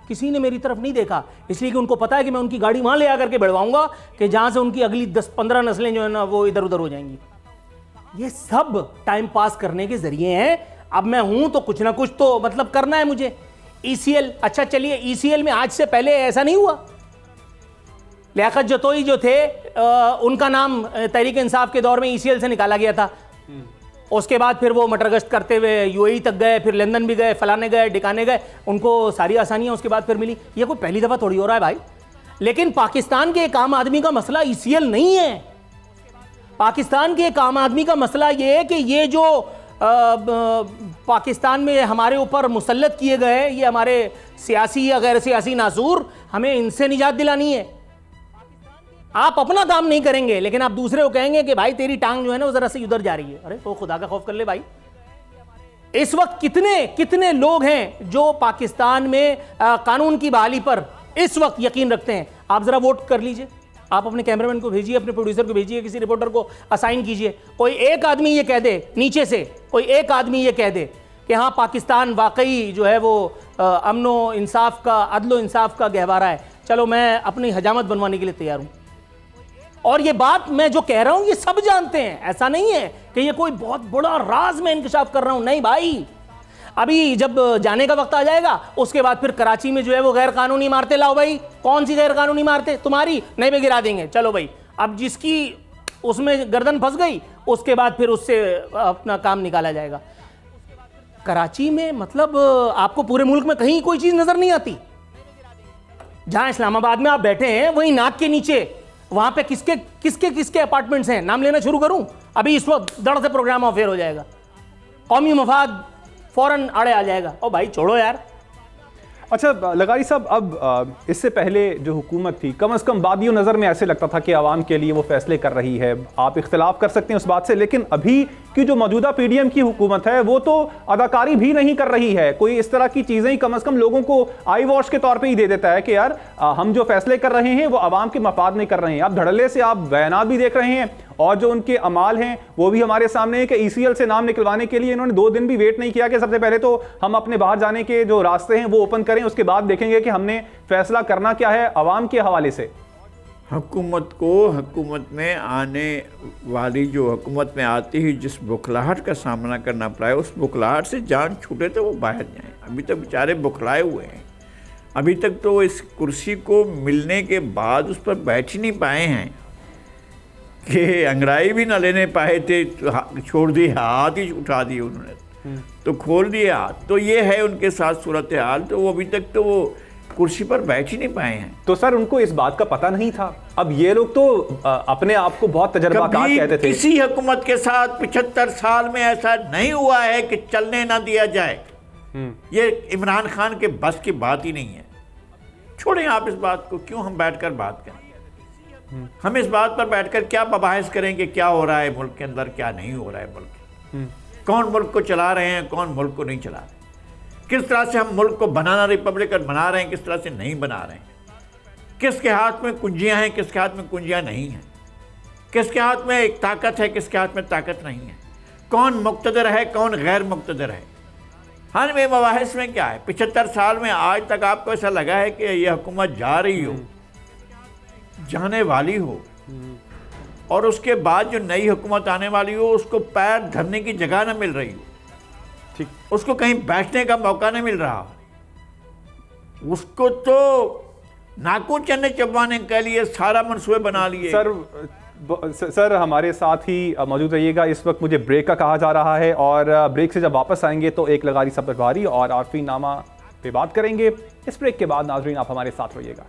किसी ने मेरी तरफ नहीं देखा, इसलिए कि उनको पता है कि मैं उनकी गाड़ी वहाँ ले आकर के बढ़वाऊँगा कि जहाँ से उनकी अगली 10-15 नस्लें जो है ना वो इधर उधर हो जाएंगी। ये सब टाइम पास करने के ज़रिए हैं। अब मैं हूं तो कुछ ना कुछ तो मतलब करना है मुझे। ECL, अच्छा चलिए ECL में आज से पहले ऐसा नहीं हुआ, लियाकत जतोई जो थे उनका नाम तहरीक इंसाफ के दौर में ECL से निकाला गया था। उसके बाद फिर वो मटरगश्त करते हुए UAE तक गए, फिर लंदन भी गए, फलाने गए, डिकाने गए, उनको सारी आसानियां उसके बाद फिर मिली। ये कोई पहली दफ़ा थोड़ी हो रहा है भाई। लेकिन पाकिस्तान के एक आम आदमी का मसला ECL नहीं है। पाकिस्तान के एक आम आदमी का मसला ये है कि ये जो पाकिस्तान में हमारे ऊपर मुसल्लत किए गए ये हमारे सियासी या गैर सियासी नासूर, हमें इनसे निजात दिलानी है। आप अपना काम नहीं करेंगे लेकिन आप दूसरे को कहेंगे कि भाई तेरी टांग जो है ना वो जरा सी उधर जा रही है। अरे तो खुदा का खौफ कर ले भाई। इस वक्त कितने लोग हैं जो पाकिस्तान में कानून की बहाली पर इस वक्त यकीन रखते हैं। आप जरा वोट कर लीजिए, आप अपने कैमरामैन को भेजिए, अपने प्रोड्यूसर को भेजिए, किसी रिपोर्टर को असाइन कीजिए। कोई एक आदमी ये कह दे, नीचे से कोई एक आदमी ये कह दे कि हाँ पाकिस्तान वाकई जो है वो अमनो इंसाफ का, अदलो इंसाफ का गहवारा है, चलो मैं अपनी हजामत बनवाने के लिए तैयार हूँ। और ये बात मैं जो कह रहा हूँ ये सब जानते हैं, ऐसा नहीं है कि ये कोई बहुत बड़ा राज मैं इंकशाफ कर रहा हूँ, नहीं भाई। अभी जब जाने का वक्त आ जाएगा उसके बाद फिर कराची में जो है वो गैर कानूनी इमारतें लाओ भाई। कौन सी गैर कानूनी इमारतें? तुम्हारी नहीं, पे गिरा देंगे, चलो भाई अब जिसकी उसमें गर्दन फंस गई उसके बाद फिर उससे अपना काम निकाला जाएगा। कराची में मतलब आपको पूरे मुल्क में कहीं कोई चीज़ नज़र नहीं आती। जहां इस्लामाबाद में आप बैठे हैं वहीं नाक के नीचे वहां पे किसके किसके किसके अपार्टमेंट्स हैं, नाम लेना शुरू करूं अभी इस वक्त दड़ से प्रोग्राम ऑफेयर हो जाएगा, कौमी मफाद फौरन आड़े आ जाएगा। ओ भाई छोड़ो यार। अच्छा लगारी साहब, अब इससे पहले जो हुकूमत थी कम से कम बादियों नज़र में ऐसे लगता था कि आवाम के लिए वो फैसले कर रही है, आप इख्तलाफ कर सकते हैं उस बात से, लेकिन अभी की जो मौजूदा पीडीएम की हुकूमत है वो तो अदाकारी भी नहीं कर रही है। कोई इस तरह की चीज़ें ही कम से कम लोगों को आई वॉश के तौर पर ही दे देता है कि यार हम जो फैसले कर रहे हैं वो आवाम के मफाद में कर रहे हैं। आप धड़ल्ले से आप बयानात भी देख रहे हैं और जो उनके अमाल हैं वो भी हमारे सामने है कि ECL से नाम निकलवाने के लिए इन्होंने 2 दिन भी वेट नहीं किया कि सबसे पहले तो हम अपने बाहर जाने के जो रास्ते हैं वो ओपन करें, उसके बाद देखेंगे कि हमने फैसला करना क्या है अवाम के हवाले से। हुकूमत को हुकूमत में आने वाली जो हुकूमत में आती ही जिस बुखलाहट का सामना करना पड़ा है उस बुखलाहट से जान छूटे तो वो बाहर जाएं। अभी तक बेचारे बुखलाए हुए हैं, अभी तक तो इस कुर्सी को मिलने के बाद उस पर बैठ ही नहीं पाए हैं कि अंगड़ाई भी ना लेने पाए थे, तो छोड़ दिए, हाथ ही उठा दिए उन्होंने, तो खोल दिए हाथ। तो ये है उनके साथ सूरत हाल, तो वो अभी तक तो वो कुर्सी पर बैठ ही नहीं पाए हैं। तो सर उनको इस बात का पता नहीं था। अब ये लोग तो अपने आप को बहुत तजर्बाकार कहते थे। किसी हुकूमत के साथ 75 साल में ऐसा नहीं हुआ है कि चलने ना दिया जाए। ये इमरान खान के बस की बात ही नहीं है। छोड़ें आप इस बात को, क्यों हम बैठकर बात करें। हम इस बात पर बैठकर क्या बहस करें कि क्या हो रहा है मुल्क के अंदर, क्या नहीं हो रहा है मुल्क, कौन मुल्क को चला रहे हैं, कौन मुल्क को नहीं चला रहे, किस तरह से हम मुल्क को बनाना रिपब्लिकन बना रहे हैं, किस तरह से नहीं बना रहे हैं, किसके हाथ में कुंजियां हैं, किसके हाथ में कुंजियां नहीं हैं, किसके हाथ में एक ताकत है, किसके हाथ में ताकत नहीं है, कौन मुक़्तदर है, कौन गैर मुक़्तदर है। हर में मबाहिस में क्या है। 75 साल में आज तक आपको ऐसा लगा है कि यह हुकूमत जा रही हो, जाने वाली हो, और उसके बाद जो नई हुकूमत आने वाली हो उसको पैर धरने की जगह ना मिल रही हो, ठीक, उसको कहीं बैठने का मौका नहीं मिल रहा, उसको तो नाखून चन्ने चबवाने के लिए सारा मनसूबे बना लिए। सर हमारे साथ ही मौजूद रहिएगा। इस वक्त मुझे ब्रेक का कहा जा रहा है और ब्रेक से जब वापस आएंगे तो एक लगारी सफरवारी और आरफी नामा पे बात करेंगे। इस ब्रेक के बाद नाजरीन आप हमारे साथ रहिएगा।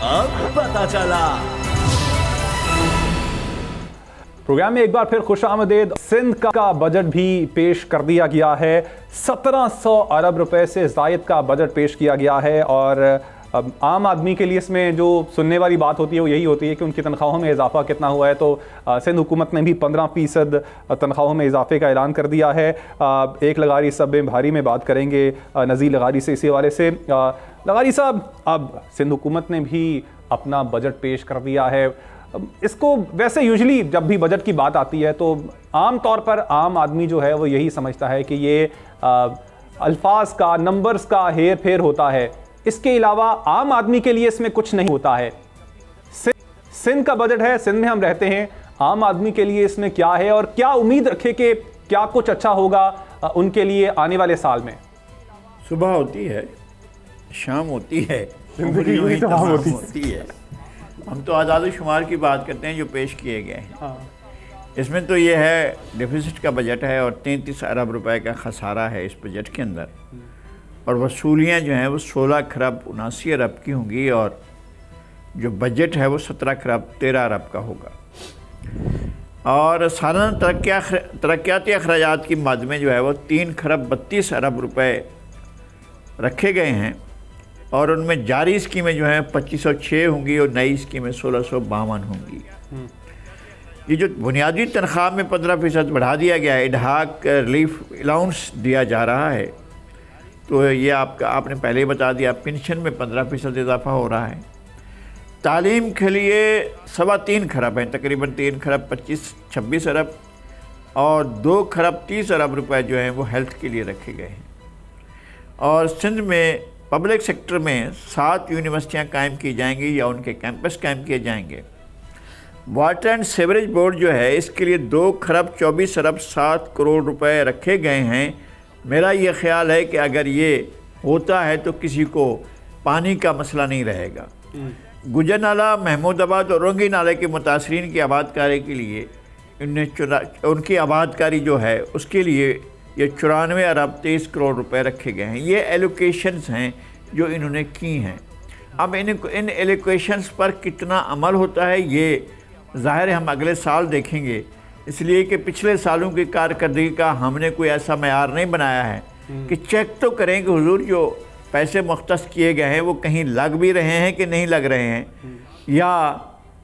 अब पता चला प्रोग्राम में एक बार फिर खुशामदीद। सिंध का बजट भी पेश कर दिया गया है। 1700 अरब रुपए से ज़ायद का बजट पेश किया गया है और आम आदमी के लिए इसमें जो सुनने वाली बात होती है वो यही होती है कि उनकी तनख्वाहों में इजाफा कितना हुआ है। तो सिंध हुकूमत ने भी 15% तनख्वाहों में इजाफे का ऐलान कर दिया है। एक लगारी सब भारी में बात करेंगे नज़ीर लगारी से इसी हवाले से। लगारी साहब, अब सिंध हुकूमत ने भी अपना बजट पेश कर दिया है। इसको वैसे यूजुअली जब भी बजट की बात आती है तो आम तौर पर आम आदमी जो है वो यही समझता है कि ये अल्फाज का, नंबर्स का हेर फेर होता है, इसके अलावा आम आदमी के लिए इसमें कुछ नहीं होता है। सिंध का बजट है, सिंध में हम रहते हैं, आम आदमी के लिए इसमें क्या है और क्या उम्मीद रखे कि क्या कुछ अच्छा होगा उनके लिए आने वाले साल में। सुबह होती है, शाम होती है, होती है। हम तो आज़ाद शुमार की बात करते हैं जो पेश किए गए हैं। इसमें तो ये है डिफिसिट का बजट है और 33 अरब रुपए का खसारा है इस बजट के अंदर, और वसूलियाँ जो हैं वो 16 खरब 79 अरब की होंगी और जो बजट है वो 17 खरब 13 अरब का होगा। और सालाना तरक्याती अखराजात की मद में जो है वो 3 खरब 32 अरब रुपए रखे गए हैं और उनमें जारी स्कीमें जो हैं 2506 होंगी और नई स्कीमें 1652 होंगी। ये जो बुनियादी तनख्वाह में 15% बढ़ा दिया गया है, इडहाक रिलीफ अलाउंस दिया जा रहा है, तो ये आपने पहले ही बता दिया। पेंशन में 15% इजाफा हो रहा है। तालीम के लिए 3.25 खरब हैं, तकरीबन 3 खरब 26 अरब और 2 खरब 30 अरब रुपए जो हैं वो हेल्थ के लिए रखे गए हैं। और सिंध में पब्लिक सेक्टर में 7 यूनिवर्सिटियाँ कायम की जाएंगी या उनके कैंपस कायम किए जाएंगे। वाटर एंड सीवरेज बोर्ड जो है इसके लिए 2 खरब 24 अरब 7 करोड़ रुपए रखे गए हैं। मेरा ये ख्याल है कि अगर ये होता है तो किसी को पानी का मसला नहीं रहेगा। गुजर नाला, महमूदाबाद और रोंगी नाले के मुतासरीन की आबादकारी के लिए उनकी आबादकारी जो है उसके लिए ये 94 अरब 23 करोड़ रुपए रखे गए हैं। ये एलोकेशंस हैं जो इन्होंने की हैं। अब इन एलोकेशंस पर कितना अमल होता है ये ज़ाहिर है हम अगले साल देखेंगे, इसलिए कि पिछले सालों की कारकर्दगी का हमने कोई ऐसा मयार नहीं बनाया है कि चेक तो करें कि हुजूर जो पैसे मुख्तस किए गए हैं वो कहीं लग भी रहे हैं कि नहीं लग रहे हैं, या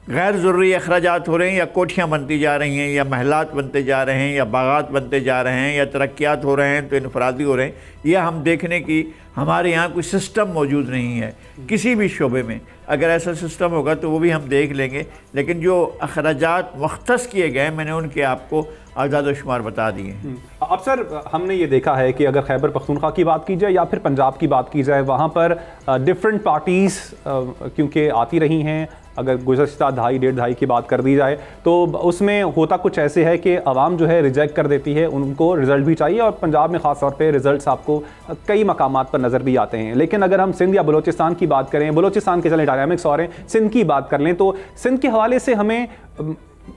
गैर ज़रूरी अखराजात हो रहे हैं, या कोठियाँ बनती जा रही हैं, या महलात बनते जा रहे हैं, या बागात बनते जा रहे हैं, या तरक्यात हो रहे हैं तो इनफरादी हो रहे हैं। यह हम देखने की हमारे यहाँ कोई सिस्टम मौजूद नहीं है किसी भी शोबे में। अगर ऐसा सिस्टम होगा तो वो भी हम देख लेंगे, लेकिन जो अखराजात मुख्तस किए गए मैंने उनके आपको आज़ाद शुमार बता दिए हैं। अब सर हमने ये देखा है कि अगर खैबर पख्तूनख्वा की बात की जाए या फिर पंजाब की बात की जाए, वहाँ पर डिफरेंट पार्टीज़ क्योंकि आती रही हैं। अगर गुज़श्ता डेढ़ दहाई की बात कर दी जाए तो उसमें होता कुछ ऐसे है कि आवाम जो है रिजेक्ट कर देती है, उनको रिज़ल्ट भी चाहिए, और पंजाब में ख़ास तौर पे रिज़ल्ट्स आपको कई मकामात पर नज़र भी आते हैं। लेकिन अगर हम सिंध या बलोचिस्तान की बात करें, बलोचिस्तान के चले डायनामिक्स और हैं, सिंध की बात कर लें तो सिंध के हवाले से हमें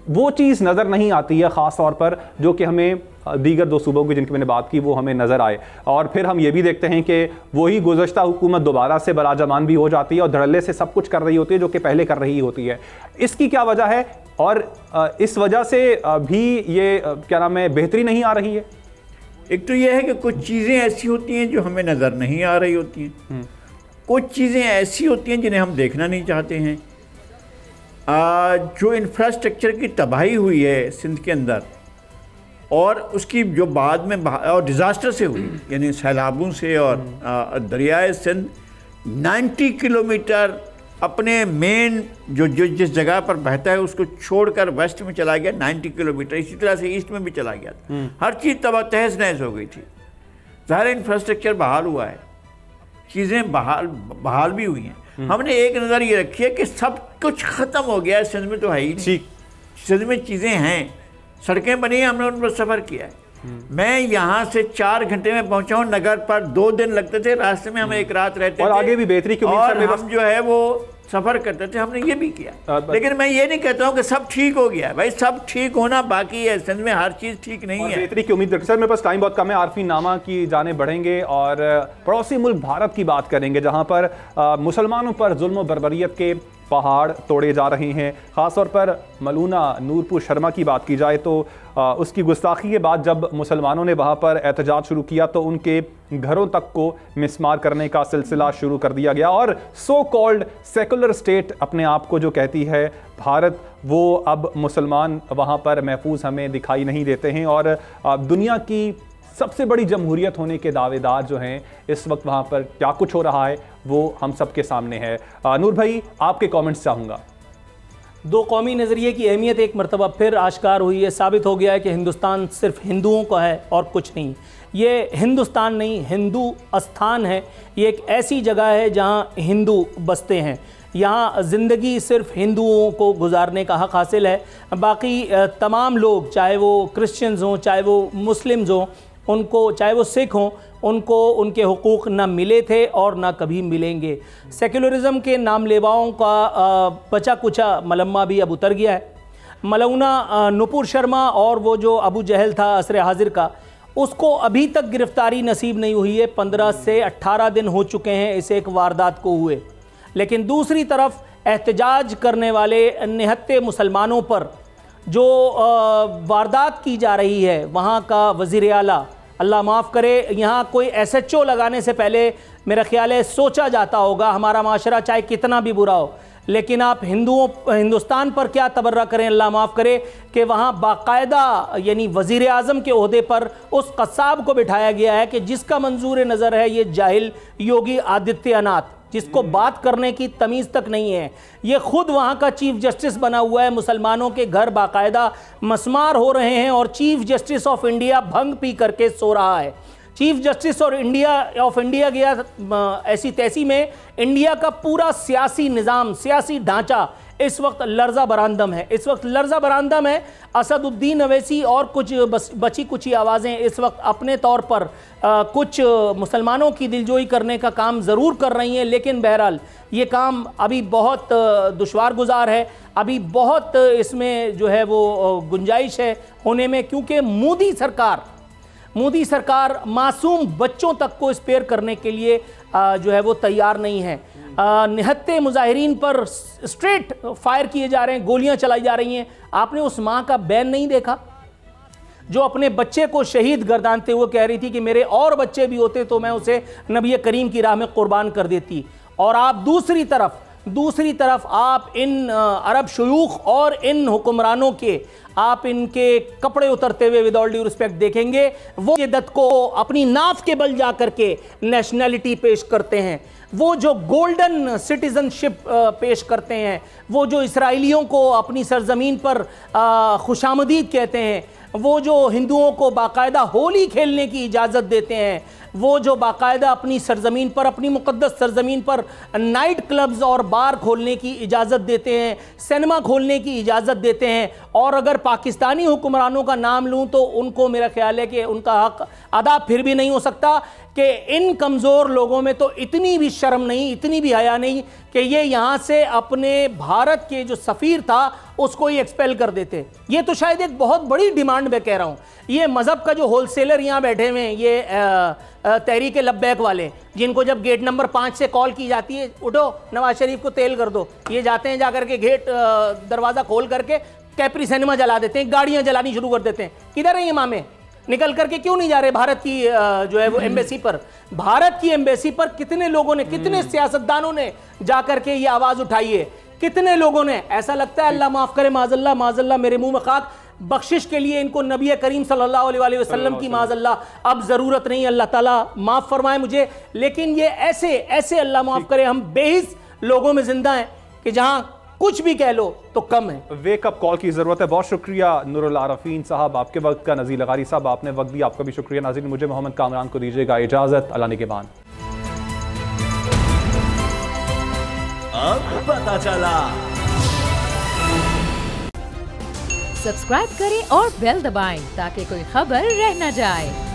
वो चीज़ नज़र नहीं आती है ख़ास तौर पर जो कि हमें दीगर दो सूबों की जिनकी मैंने बात की वो हमें नज़र आए। और फिर हम ये भी देखते हैं कि वही गुज़श्ता हुकूमत दोबारा से बराजमान भी हो जाती है और धड़ल्ले से सब कुछ कर रही होती है जो कि पहले कर रही होती है। इसकी क्या वजह है और इस वजह से भी ये क्या नाम है बेहतरी नहीं आ रही है? एक तो ये है कि कुछ चीज़ें ऐसी होती हैं जो हमें नज़र नहीं आ रही होती हैं, कुछ चीज़ें ऐसी होती हैं जिन्हें हम देखना नहीं चाहते हैं। जो इंफ्रास्ट्रक्चर की तबाही हुई है सिंध के अंदर और उसकी जो बाद में और डिज़ास्टर से हुई, यानी सैलाबों से और दरियाए सिंध 90 किलोमीटर अपने मेन जो जिस जगह पर बहता है उसको छोड़कर वेस्ट में चला गया 90 किलोमीटर, इसी तरह से ईस्ट में भी चला गया था। हर चीज़ तबाह तहस नहस हो गई थी। ज़ाहिर इंफ्रास्ट्रक्चर बहाल हुआ है, चीज़ें बहाल भी हुई हैं। हमने एक नज़र ये रखी है कि सब कुछ ख़त्म हो गया है, सिंध में तो है ही नहीं। सिंध में चीज़ें हैं, सड़कें बनी हैं, हमने उन पर सफ़र किया है। मैं यहाँ से 4 घंटे में पहुँचा हूँ, नगर पर 2 दिन लगते थे, रास्ते में हम एक रात रहते और थे, आगे भी बेहतरी की और हम जो है वो सफ़र करते थे, हमने ये भी किया। लेकिन मैं ये नहीं कहता हूँ कि सब ठीक हो गया है, भाई सब ठीक होना बाकी है, सिंध में हर चीज़ ठीक नहीं है। बेहतरी की उम्मीद रखते सर। मेरे पास टाइम बहुत कम है, आरफी नामा की जाने बढ़ेंगे और पड़ोसी मुल्क भारत की बात करेंगे जहाँ पर मुसलमानों पर जुल्म और बर्बरियत के पहाड़ तोड़े जा रहे हैं। ख़ासतौर पर मलूना नूरपुर शर्मा की बात की जाए तो उसकी गुस्ताखी के बाद जब मुसलमानों ने वहाँ पर एहतजाज शुरू किया तो उनके घरों तक को मिसमार करने का सिलसिला शुरू कर दिया गया और सो कॉल्ड सेकुलर स्टेट अपने आप को जो कहती है भारत, वो अब मुसलमान वहाँ पर महफूज हमें दिखाई नहीं देते हैं और दुनिया की सबसे बड़ी जमहूरियत होने के दावेदार जो हैं इस वक्त वहाँ पर क्या कुछ हो रहा है वो हम सबके सामने है। नूर भाई आपके कमेंट्स चाहूँगा। दो कौमी नज़रिए की अहमियत एक मरतबा फिर आश्कार हुई है, साबित हो गया है कि हिंदुस्तान सिर्फ हिंदुओं का है और कुछ नहीं। ये हिंदुस्तान नहीं, हिंदू स्थान है। ये एक ऐसी जगह है जहाँ हिंदू बसते हैं, यहाँ ज़िंदगी सिर्फ हिंदुओं को गुजारने का हक़ हासिल है। बाकी तमाम लोग, चाहे वो क्रिश्चियंस हों, चाहे वो मुस्लिम्स हों, उनको, चाहे वो सिख हों, उनको उनके हुकूक़ ना मिले थे और ना कभी मिलेंगे। सेक्युलरिज़म के नामलेवाओं का बचा कुचा मलम्मा भी अब उतर गया है। मलौना नुपुर शर्मा और वो जो अबू जहल था असर हाजिर का, उसको अभी तक गिरफ़्तारी नसीब नहीं हुई है। 15 से 18 दिन हो चुके हैं इस एक वारदात को हुए। लेकिन दूसरी तरफ एहतजाज करने वाले निहत्ते मुसलमानों पर जो वारदात की जा रही है, वहाँ का वज़ीर आला, अल्लाह माफ़ करे, यहाँ कोई SHO लगाने से पहले मेरा ख्याल है सोचा जाता होगा, हमारा माशरा चाहे कितना भी बुरा हो, लेकिन आप हिंदुस्तान पर क्या तबर्रा करें, अल्लाह माफ़ करे, कि वहाँ बाकायदा यानी वज़ीर आज़म के ओहदे पर उस कस्साब को बिठाया गया है कि जिसका मंजूर नज़र है ये जाहिल योगी आदित्यनाथ, जिसको बात करने की तमीज़ तक नहीं है। ये ख़ुद वहाँ का चीफ़ जस्टिस बना हुआ है। मुसलमानों के घर बाकायदा मसमार हो रहे हैं और चीफ़ जस्टिस ऑफ इंडिया भंग पी करके सो रहा है। चीफ़ जस्टिस और ऑफ इंडिया गया ऐसी तैसी में इंडिया का पूरा सियासी निज़ाम, सियासी ढांचा इस वक्त लर्जा बरामदम है, इस वक्त लर्जा बरामदम है। असदुद्दीन अवैसी और कुछ बची कुची आवाज़ें इस वक्त अपने तौर पर कुछ मुसलमानों की दिलजोई करने का काम ज़रूर कर रही हैं, लेकिन बहरहाल ये काम अभी बहुत दुश्वार गुजार है, अभी बहुत इसमें जो है वो गुंजाइश है होने में, क्योंकि मोदी सरकार मासूम बच्चों तक को स्पेयर करने के लिए जो है वो तैयार नहीं है। निहत्ते मुजाहिरीन पर स्ट्रेट फायर किए जा रहे हैं, गोलियां चलाई जा रही हैं। आपने उस माँ का बैन नहीं देखा जो अपने बच्चे को शहीद गर्दानते हुए कह रही थी कि मेरे और बच्चे भी होते तो मैं उसे नबी करीम की राह में कुर्बान कर देती। और आप दूसरी तरफ आप इन अरब शयूख और इन हुक्मरानों के आप इनके कपड़े उतरते हुए विद ऑल ड्यू रिस्पेक्ट देखेंगे, वो शिद्दत को अपनी नाफ के बल जा करके नेशनैलिटी पेश करते हैं, वो जो गोल्डन सिटीजनशिप पेश करते हैं, वो जो इसराइलियों को अपनी सरजमीन पर खुशामदीद कहते हैं, वो जो हिंदुओं को बाकायदा होली खेलने की इजाज़त देते हैं, वो जो बाकायदा अपनी सरजमीन पर, अपनी मुक़द्दस सरजमीन पर नाइट क्लब्स और बार खोलने की इजाज़त देते हैं, सिनेमा खोलने की इजाज़त देते हैं। और अगर पाकिस्तानी हुक्मरानों का नाम लूँ तो उनको मेरा ख्याल है कि उनका हक अदा फिर भी नहीं हो सकता कि इन कमज़ोर लोगों में तो इतनी भी शर्म नहीं, इतनी भी हया नहीं कि ये यहाँ से अपने भारत के जो सफ़ीर था उसको ही एक्सपेल कर देते। ये तो शायद एक बहुत बड़ी डिमांड मैं कह रहा हूँ। ये मज़हब का जो होलसेलर यहाँ बैठे हुए हैं, ये तहरीक लब्बैक वाले, जिनको जब गेट नंबर 5 से कॉल की जाती है उठो नवाज शरीफ को तेल कर दो, ये जाते हैं जाकर के गेट दरवाज़ा खोल करके कैपरी सिनेमा जला देते हैं, गाड़ियाँ जलानी शुरू कर देते हैं। किधर है ये मामे? निकल करके क्यों नहीं जा रहे भारत की जो है वो एम्बेसी पर? भारत की एम्बेसी पर कितने लोगों ने, कितने सियासतदानों ने जाकर के ये आवाज़ उठाई है? कितने लोगों ने? ऐसा लगता है अल्लाह माफ़ करे, माज़ल्ला माज़ल्ला, मेरे मुंह में खाक, बख्शिश के लिए इनको नबी करीम सल्लल्लाहु अलैहि वसल्लम की माज़ल्ला अब ज़रूरत नहीं, अल्लाह ताला माफ़ फरमाए मुझे। लेकिन ये ऐसे अल्लाह माफ़ करे हम बेहिस लोगों में जिंदा हैं कि जहाँ कुछ भी कह लो तो कम है। वेकअप कॉल की जरूरत है। बहुत शुक्रिया नूरुल आरफीन साहब, आपके वक्त का। नज़ीर लगारी साहब, आपने वक्त दिया, आपका भी शुक्रिया। नाज़रीन, मुझे मोहम्मद कामरान को दीजिएगा इजाजत। अल्लाह निगहबान। अब पता चला। सब्सक्राइब करें और बेल दबाएं ताकि कोई खबर रह न जाए।